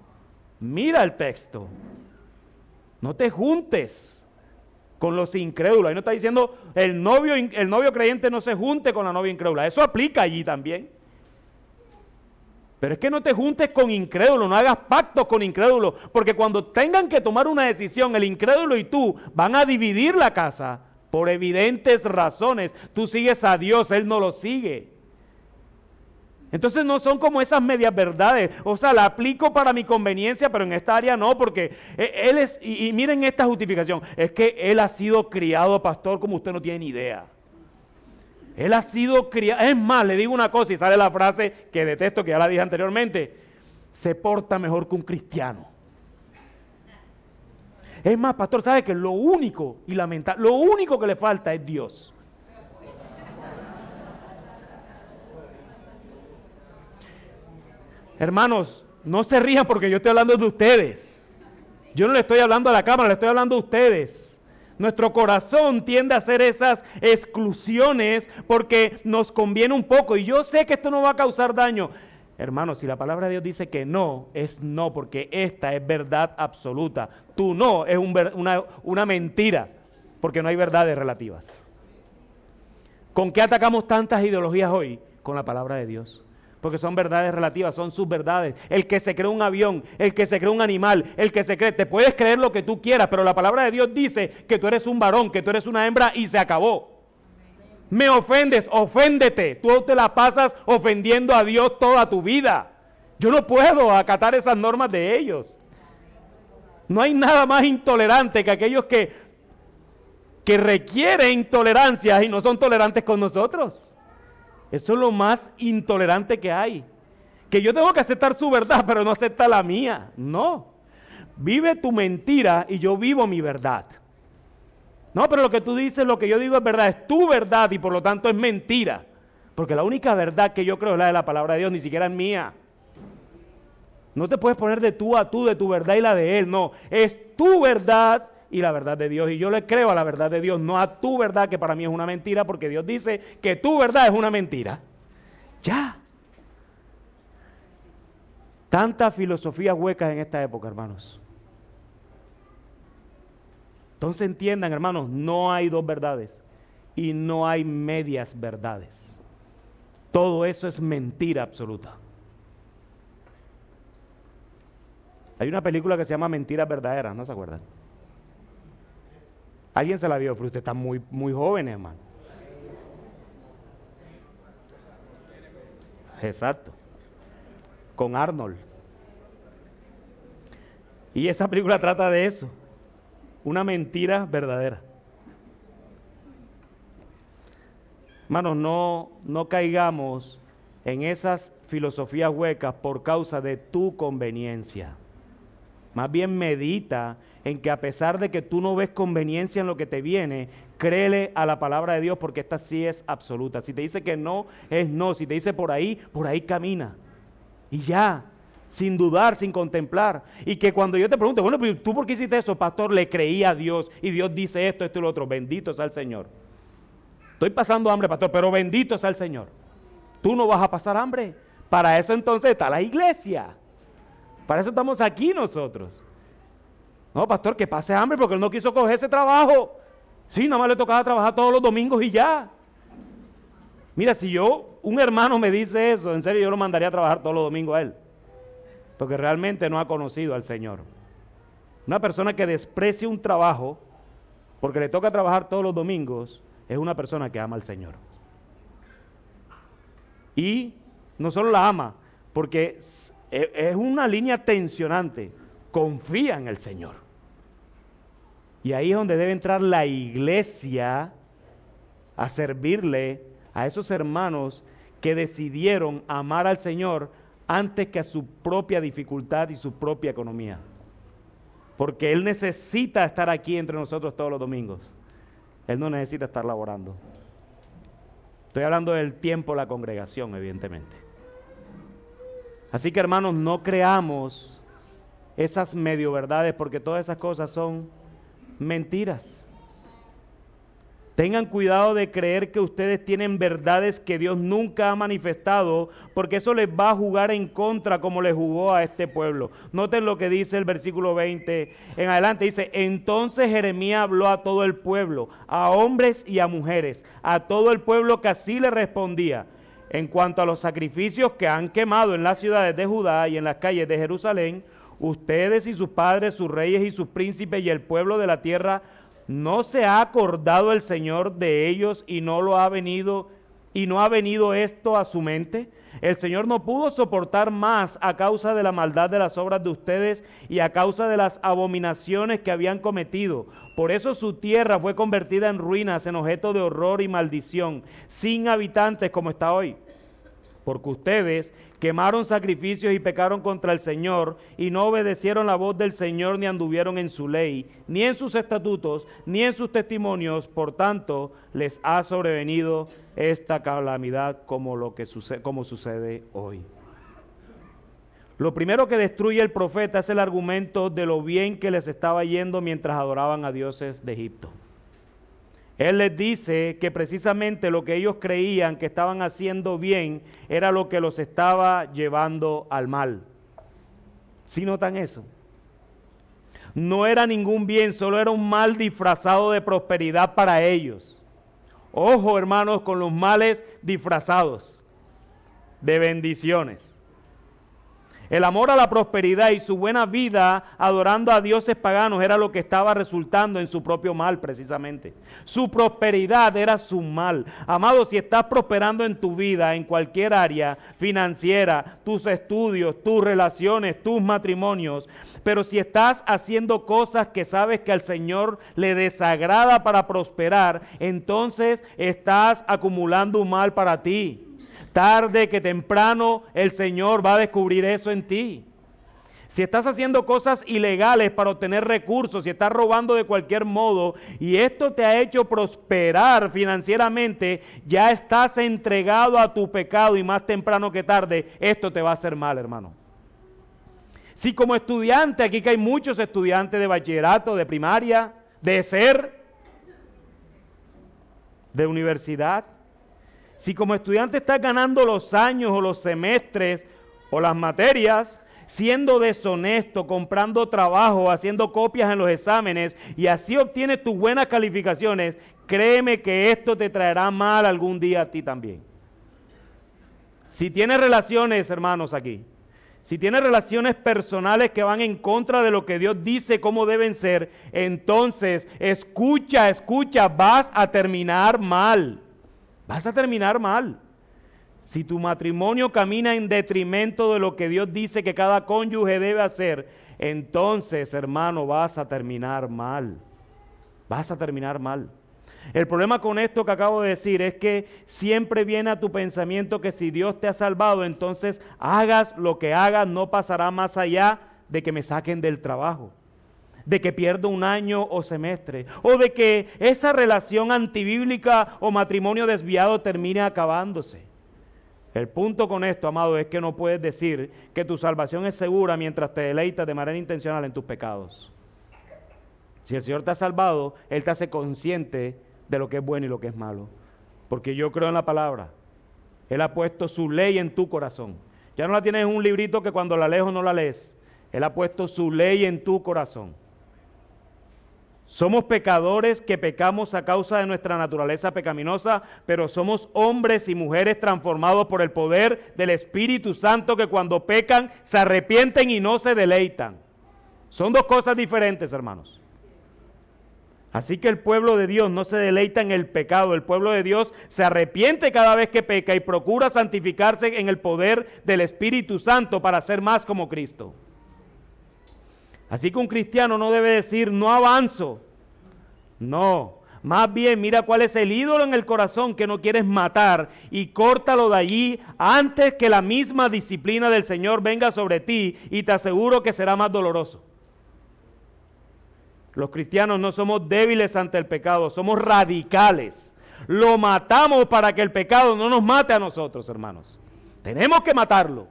Mira el texto. No te juntes con los incrédulos. Ahí no está diciendo el novio creyente no se junte con la novia incrédula. Eso aplica allí también. Pero es que no te juntes con incrédulos, no hagas pactos con incrédulos, porque cuando tengan que tomar una decisión, el incrédulo y tú van a dividir la casa por evidentes razones. Tú sigues a Dios, Él no lo sigue. Entonces no son como esas medias verdades. O sea, la aplico para mi conveniencia, pero en esta área no, porque Él es, y miren esta justificación, es que Él ha sido criado pastor como usted no tiene ni idea. Él ha sido criado, es más, le digo una cosa y sale la frase que detesto, que ya la dije anteriormente, se porta mejor que un cristiano. Es más, pastor, ¿sabe que lo único que le falta es Dios? Hermanos, no se rían porque yo estoy hablando de ustedes. Yo no le estoy hablando a la cámara, le estoy hablando a ustedes. Nuestro corazón tiende a hacer esas exclusiones porque nos conviene un poco. Y yo sé que esto no va a causar daño. Hermanos, si la palabra de Dios dice que no, es no, porque esta es verdad absoluta. Tu no es una mentira, porque no hay verdades relativas. ¿Con qué atacamos tantas ideologías hoy? Con la palabra de Dios. Porque son verdades relativas, son sus verdades. El que se cree un avión, el que se cree un animal, el que se cree, te puedes creer lo que tú quieras, pero la palabra de Dios dice que tú eres un varón, que tú eres una hembra y se acabó. Me ofendes, oféndete. Tú te la pasas ofendiendo a Dios toda tu vida. Yo no puedo acatar esas normas de ellos. No hay nada más intolerante que aquellos que requieren tolerancia y no son tolerantes con nosotros. Eso es lo más intolerante que hay. Que yo tengo que aceptar su verdad, pero no acepta la mía. No. Vive tu mentira y yo vivo mi verdad. No, pero lo que tú dices, lo que yo digo es verdad, es tu verdad y por lo tanto es mentira. Porque la única verdad que yo creo es la de la palabra de Dios, ni siquiera es mía. No te puedes poner de tú a tú, de tu verdad y la de Él, no. Es tu verdad y la verdad de Dios. Y yo le creo a la verdad de Dios, no a tu verdad, que para mí es una mentira, porque Dios dice que tu verdad es una mentira. Ya. Tantas filosofías huecas en esta época, hermanos. Entonces entiendan, hermanos, no hay dos verdades y no hay medias verdades. Todo eso es mentira absoluta. Hay una película que se llama Mentiras Verdaderas, ¿no se acuerdan? Alguien se la vio, pero usted está muy joven, hermano. Exacto. Con Arnold. Y esa película trata de eso, una mentira verdadera. Hermanos, no caigamos en esas filosofías huecas por causa de tu conveniencia. Más bien medita en que a pesar de que tú no ves conveniencia en lo que te viene, créele a la palabra de Dios, porque esta sí es absoluta. Si te dice que no, es no. Si te dice por ahí camina. Y ya, sin dudar, sin contemplar. Y que cuando yo te pregunte, bueno, pero ¿tú por qué hiciste eso, pastor? Le creí a Dios y Dios dice esto, esto y lo otro. Bendito sea el Señor. Estoy pasando hambre, pastor, pero bendito sea el Señor. Tú no vas a pasar hambre. Para eso entonces está la iglesia. Para eso estamos aquí nosotros. No, pastor, que pase hambre porque él no quiso coger ese trabajo. Sí, nada más le tocaba trabajar todos los domingos y ya. Mira, si un hermano me dice eso, en serio yo lo mandaría a trabajar todos los domingos a él. Porque realmente no ha conocido al Señor. Una persona que desprecie un trabajo porque le toca trabajar todos los domingos es una persona que ama al Señor. Y no solo la ama, porque es una línea tensionante. Confía en el Señor. Y ahí es donde debe entrar la iglesia a servirle a esos hermanos que decidieron amar al Señor antes que a su propia dificultad y su propia economía. Porque Él necesita estar aquí entre nosotros todos los domingos. Él no necesita estar laborando. Estoy hablando del tiempo de la congregación, evidentemente. Así que, hermanos, no creamos esas medio verdades, porque todas esas cosas son mentiras. Tengan cuidado de creer que ustedes tienen verdades que Dios nunca ha manifestado, porque eso les va a jugar en contra como le jugó a este pueblo. Noten lo que dice el versículo 20 en adelante. Dice, entonces Jeremías habló a todo el pueblo, a hombres y a mujeres, a todo el pueblo que así le respondía. En cuanto a los sacrificios que han quemado en las ciudades de Judá y en las calles de Jerusalén, ustedes y sus padres, sus reyes y sus príncipes y el pueblo de la tierra, ¿no se ha acordado el Señor de ellos y no ha venido esto a su mente? El Señor no pudo soportar más a causa de la maldad de las obras de ustedes y a causa de las abominaciones que habían cometido. Por eso su tierra fue convertida en ruinas, en objeto de horror y maldición, sin habitantes como está hoy. Porque ustedes quemaron sacrificios y pecaron contra el Señor, y no obedecieron la voz del Señor, ni anduvieron en su ley, ni en sus estatutos, ni en sus testimonios. Por tanto, les ha sobrevenido esta calamidad como sucede hoy. Lo primero que destruye el profeta es el argumento de lo bien que les estaba yendo mientras adoraban a dioses de Egipto. Él les dice que precisamente lo que ellos creían que estaban haciendo bien era lo que los estaba llevando al mal. ¿Sí notan eso? No era ningún bien, solo era un mal disfrazado de prosperidad para ellos. Ojo, hermanos, con los males disfrazados de bendiciones. El amor a la prosperidad y su buena vida adorando a dioses paganos era lo que estaba resultando en su propio mal, precisamente. Su prosperidad era su mal. Amado, si estás prosperando en tu vida, en cualquier área financiera, tus estudios, tus relaciones, tus matrimonios, pero si estás haciendo cosas que sabes que al Señor le desagrada para prosperar, entonces estás acumulando un mal para ti. Tarde que temprano el Señor va a descubrir eso en ti. Si estás haciendo cosas ilegales para obtener recursos, si estás robando de cualquier modo y esto te ha hecho prosperar financieramente, ya estás entregado a tu pecado y más temprano que tarde esto te va a hacer mal, hermano. Si como estudiante, aquí que hay muchos estudiantes de bachillerato, de primaria, de universidad, si como estudiante estás ganando los años o los semestres o las materias, siendo deshonesto, comprando trabajo, haciendo copias en los exámenes y así obtienes tus buenas calificaciones, créeme que esto te traerá mal algún día a ti también. Si tienes relaciones, hermanos, aquí, si tienes relaciones personales que van en contra de lo que Dios dice cómo deben ser, entonces escucha, vas a terminar mal. Vas a terminar mal. Si tu matrimonio camina en detrimento de lo que Dios dice que cada cónyuge debe hacer, entonces, hermano, vas a terminar mal. Vas a terminar mal. El problema con esto que acabo de decir es que siempre viene a tu pensamiento que si Dios te ha salvado, entonces hagas lo que hagas, no pasará más allá de que me saquen del trabajo, de que pierdo un año o semestre, o de que esa relación antibíblica o matrimonio desviado termine acabándose. El punto con esto, amado, es que no puedes decir que tu salvación es segura mientras te deleitas de manera intencional en tus pecados. Si el Señor te ha salvado, Él te hace consciente de lo que es bueno y lo que es malo. Porque yo creo en la palabra. Él ha puesto su ley en tu corazón. Ya no la tienes en un librito que cuando la lees o no la lees. Él ha puesto su ley en tu corazón. Somos pecadores que pecamos a causa de nuestra naturaleza pecaminosa, pero somos hombres y mujeres transformados por el poder del Espíritu Santo que cuando pecan se arrepienten y no se deleitan. Son dos cosas diferentes, hermanos. Así que el pueblo de Dios no se deleita en el pecado, el pueblo de Dios se arrepiente cada vez que peca y procura santificarse en el poder del Espíritu Santo para ser más como Cristo. Así que un cristiano no debe decir, no avanzo, no, más bien mira cuál es el ídolo en el corazón que no quieres matar y córtalo de allí antes que la misma disciplina del Señor venga sobre ti y te aseguro que será más doloroso. Los cristianos no somos débiles ante el pecado, somos radicales. Lo matamos para que el pecado no nos mate a nosotros, hermanos. Tenemos que matarlo.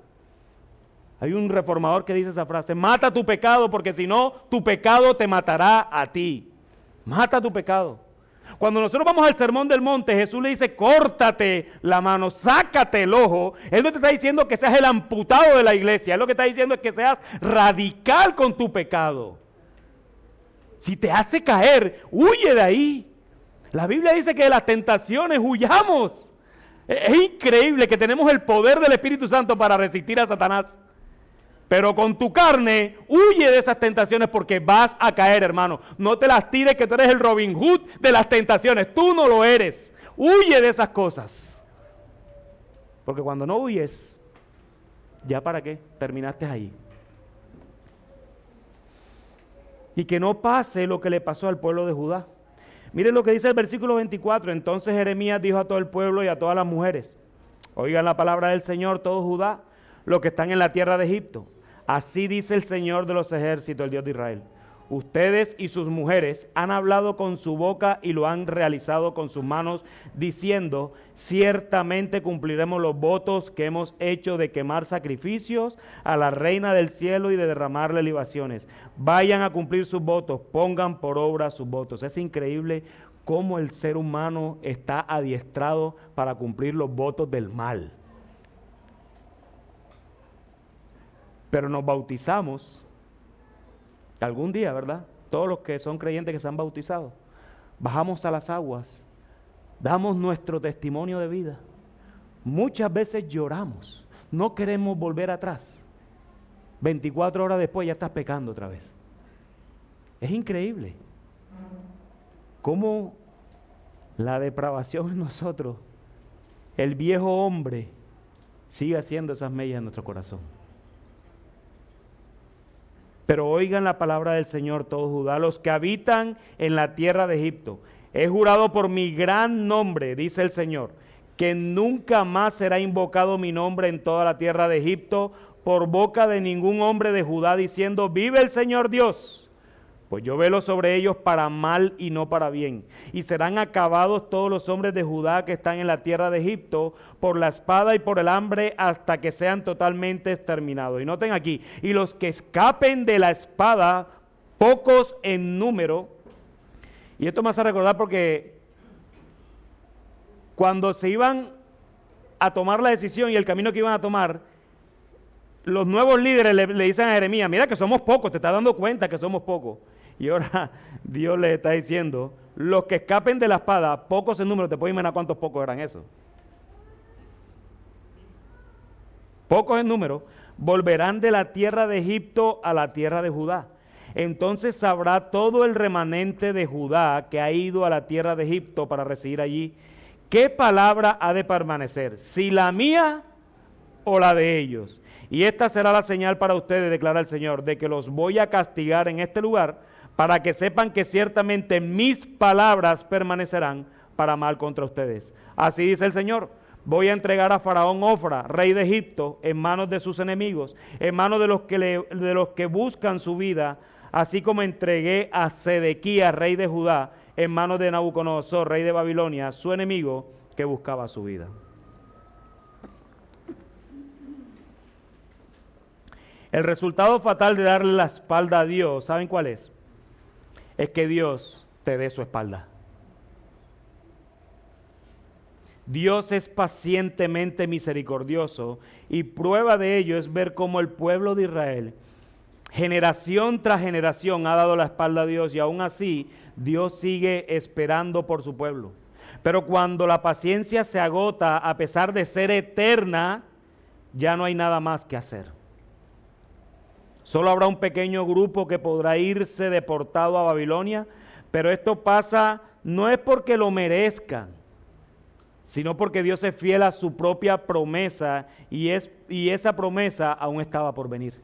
Hay un reformador que dice esa frase, mata tu pecado porque si no, tu pecado te matará a ti. Mata tu pecado. Cuando nosotros vamos al Sermón del Monte, Jesús le dice, córtate la mano, sácate el ojo. Él no te está diciendo que seas el amputado de la iglesia, él lo que está diciendo es que seas radical con tu pecado. Si te hace caer, huye de ahí. La Biblia dice que de las tentaciones huyamos. Es increíble que tenemos el poder del Espíritu Santo para resistir a Satanás. Pero con tu carne, huye de esas tentaciones porque vas a caer, hermano. No te las tires que tú eres el Robin Hood de las tentaciones. Tú no lo eres. Huye de esas cosas. Porque cuando no huyes, ¿ya para qué? Terminaste ahí. Y que no pase lo que le pasó al pueblo de Judá. Miren lo que dice el versículo 24. Entonces Jeremías dijo a todo el pueblo y a todas las mujeres, oigan la palabra del Señor, todo Judá, los que están en la tierra de Egipto. Así dice el Señor de los ejércitos, el Dios de Israel. Ustedes y sus mujeres han hablado con su boca y lo han realizado con sus manos, diciendo, ciertamente cumpliremos los votos que hemos hecho de quemar sacrificios a la reina del cielo y de derramarle libaciones. Vayan a cumplir sus votos, pongan por obra sus votos. Es increíble cómo el ser humano está adiestrado para cumplir los votos del mal. Pero nos bautizamos algún día, ¿verdad? Todos los que son creyentes que se han bautizado, bajamos a las aguas, damos nuestro testimonio de vida. Muchas veces lloramos, no queremos volver atrás. 24 horas después ya estás pecando otra vez. Es increíble cómo la depravación en nosotros, el viejo hombre, sigue haciendo esas mellas en nuestro corazón. Pero oigan la palabra del Señor, todo Judá, los que habitan en la tierra de Egipto. He jurado por mi gran nombre, dice el Señor, que nunca más será invocado mi nombre en toda la tierra de Egipto por boca de ningún hombre de Judá, diciendo, vive el Señor Dios. Pues yo velo sobre ellos para mal y no para bien. Y serán acabados todos los hombres de Judá que están en la tierra de Egipto por la espada y por el hambre hasta que sean totalmente exterminados. Y noten aquí, y los que escapen de la espada, pocos en número. Y esto me hace recordar porque cuando se iban a tomar la decisión y el camino que iban a tomar, los nuevos líderes le dicen a Jeremías, mira que somos pocos, te estás dando cuenta que somos pocos. Y ahora Dios les está diciendo, los que escapen de la espada, pocos en número, te puedes imaginar cuántos pocos eran esos. Pocos en número, volverán de la tierra de Egipto a la tierra de Judá. Entonces sabrá todo el remanente de Judá que ha ido a la tierra de Egipto para residir allí, qué palabra ha de permanecer, si la mía o la de ellos. Y esta será la señal para ustedes, declara el Señor, de que los voy a castigar en este lugar, para que sepan que ciertamente mis palabras permanecerán para mal contra ustedes. Así dice el Señor: voy a entregar a Faraón Ofra, rey de Egipto, en manos de sus enemigos, en manos de los que buscan su vida, así como entregué a Sedequías, rey de Judá, en manos de Nabucodonosor, rey de Babilonia, su enemigo que buscaba su vida. El resultado fatal de darle la espalda a Dios, ¿saben cuál es? Es que Dios te dé su espalda. Dios es pacientemente misericordioso, y prueba de ello es ver cómo el pueblo de Israel, generación tras generación, ha dado la espalda a Dios, y aún así Dios sigue esperando por su pueblo. Pero cuando la paciencia se agota, a pesar de ser eterna, ya no hay nada más que hacer. Solo habrá un pequeño grupo que podrá irse deportado a Babilonia, pero esto pasa no es porque lo merezcan, sino porque Dios es fiel a su propia promesa, y esa promesa aún estaba por venir.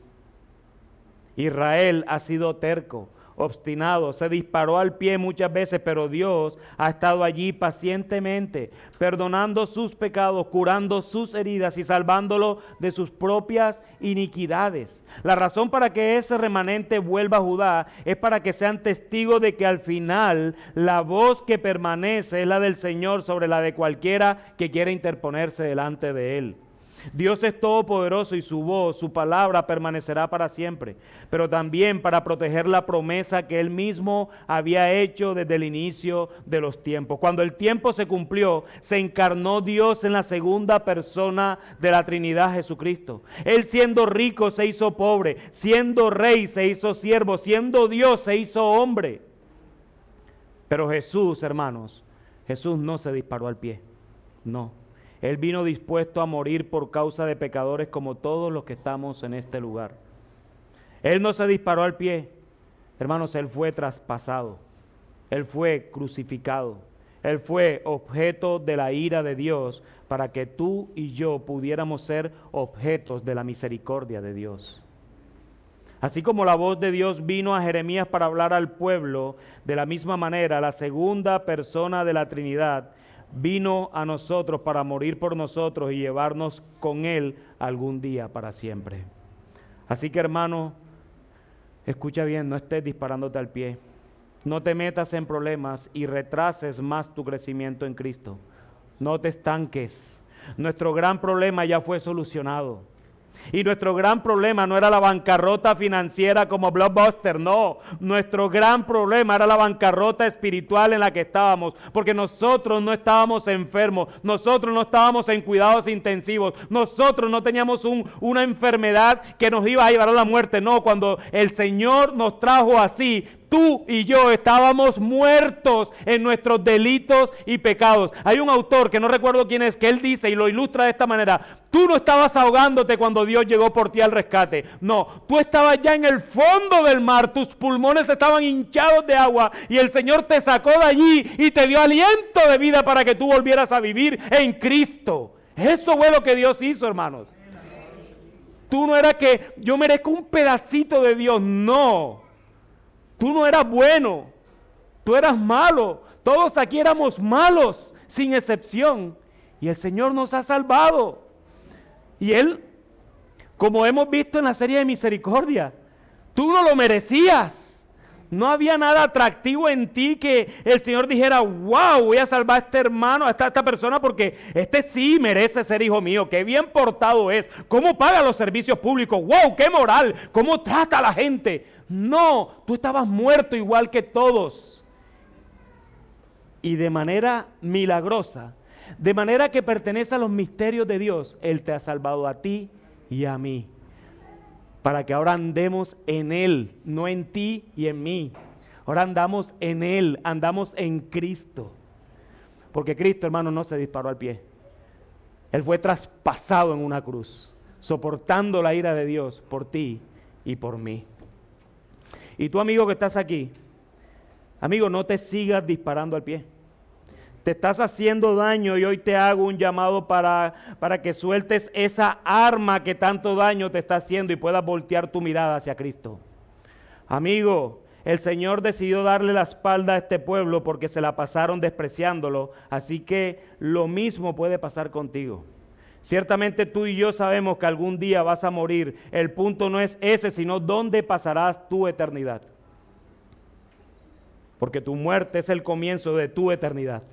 Israel ha sido terco, obstinado, se disparó al pie muchas veces, pero Dios ha estado allí pacientemente, perdonando sus pecados, curando sus heridas y salvándolo de sus propias iniquidades. La razón para que ese remanente vuelva a Judá es para que sean testigos de que al final la voz que permanece es la del Señor sobre la de cualquiera que quiera interponerse delante de Él. Dios es todopoderoso y su voz, su palabra permanecerá para siempre, pero también para proteger la promesa que Él mismo había hecho desde el inicio de los tiempos. Cuando el tiempo se cumplió, se encarnó Dios en la segunda persona de la Trinidad, Jesucristo. Él, siendo rico, se hizo pobre, siendo rey se hizo siervo, siendo Dios se hizo hombre. Pero Jesús, hermanos, Jesús no se disparó al pie, no. Él vino dispuesto a morir por causa de pecadores como todos los que estamos en este lugar. Él no se disparó al pie, hermanos, Él fue traspasado, Él fue crucificado, Él fue objeto de la ira de Dios para que tú y yo pudiéramos ser objetos de la misericordia de Dios. Así como la voz de Dios vino a Jeremías para hablar al pueblo, de la misma manera la segunda persona de la Trinidad vino a nosotros para morir por nosotros y llevarnos con Él algún día para siempre. Así que, hermano, escucha bien, no estés disparándote al pie. No te metas en problemas y retrases más tu crecimiento en Cristo. No te estanques. Nuestro gran problema ya fue solucionado. Y nuestro gran problema no era la bancarrota financiera como Blockbuster, no. Nuestro gran problema era la bancarrota espiritual en la que estábamos, porque nosotros no estábamos enfermos, nosotros no estábamos en cuidados intensivos, nosotros no teníamos una enfermedad que nos iba a llevar a la muerte, no. Cuando el Señor nos trajo así, tú y yo estábamos muertos en nuestros delitos y pecados. Hay un autor que no recuerdo quién es, que él dice y lo ilustra de esta manera: tú no estabas ahogándote cuando Dios llegó por ti al rescate. No, tú estabas ya en el fondo del mar, tus pulmones estaban hinchados de agua y el Señor te sacó de allí y te dio aliento de vida para que tú volvieras a vivir en Cristo. Eso fue lo que Dios hizo, hermanos. Tú no era que yo merezco un pedacito de Dios, no. Tú no eras bueno, tú eras malo, todos aquí éramos malos, sin excepción, y el Señor nos ha salvado. Y Él, como hemos visto en la serie de Misericordia, tú no lo merecías. No había nada atractivo en ti que el Señor dijera: wow, voy a salvar a este hermano, a esta persona, porque este sí merece ser hijo mío, qué bien portado es, cómo paga los servicios públicos, wow, qué moral, cómo trata a la gente. No, tú estabas muerto igual que todos. Y de manera milagrosa, de manera que pertenece a los misterios de Dios, Él te ha salvado a ti y a mí, para que ahora andemos en Él, no en ti y en mí. Ahora andamos en Él, andamos en Cristo. Porque Cristo, hermano, no se disparó al pie. Él fue traspasado en una cruz, soportando la ira de Dios por ti y por mí. Y tú, amigo que estás aquí, amigo, no te sigas disparando al pie. Te estás haciendo daño y hoy te hago un llamado para que sueltes esa arma que tanto daño te está haciendo y puedas voltear tu mirada hacia Cristo. Amigo, el Señor decidió darle la espalda a este pueblo porque se la pasaron despreciándolo, así que lo mismo puede pasar contigo. Ciertamente tú y yo sabemos que algún día vas a morir. El punto no es ese, sino dónde pasarás tu eternidad. Porque tu muerte es el comienzo de tu eternidad.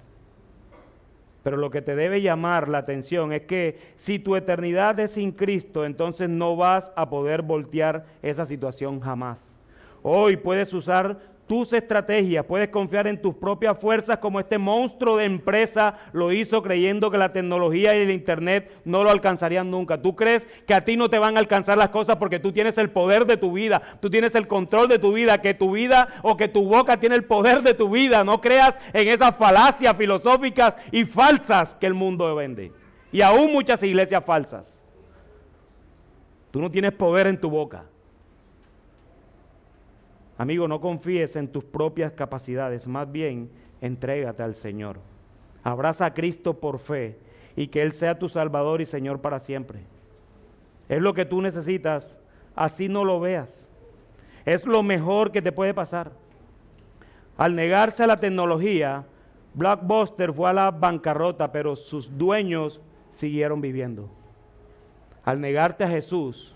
Pero lo que te debe llamar la atención es que si tu eternidad es sin Cristo, entonces no vas a poder voltear esa situación jamás. Hoy puedes usar tus estrategias, puedes confiar en tus propias fuerzas como este monstruo de empresa lo hizo creyendo que la tecnología y el internet no lo alcanzarían nunca. Tú crees que a ti no te van a alcanzar las cosas porque tú tienes el poder de tu vida, tú tienes el control de tu vida, que tu vida o que tu boca tiene el poder de tu vida. No creas en esas falacias filosóficas y falsas que el mundo vende. Y aún muchas iglesias falsas. Tú no tienes poder en tu boca. Amigo, no confíes en tus propias capacidades, más bien entrégate al Señor. Abraza a Cristo por fe y que Él sea tu Salvador y Señor para siempre. Es lo que tú necesitas, así no lo veas. Es lo mejor que te puede pasar. Al negarse a la tecnología, Blockbuster fue a la bancarrota, pero sus dueños siguieron viviendo. Al negarte a Jesús,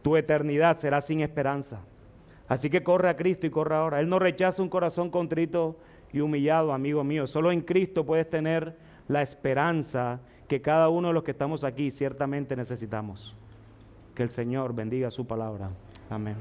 tu eternidad será sin esperanza. Así que corre a Cristo y corre ahora. Él no rechaza un corazón contrito y humillado, amigo mío. Solo en Cristo puedes tener la esperanza que cada uno de los que estamos aquí ciertamente necesitamos. Que el Señor bendiga su palabra. Amén.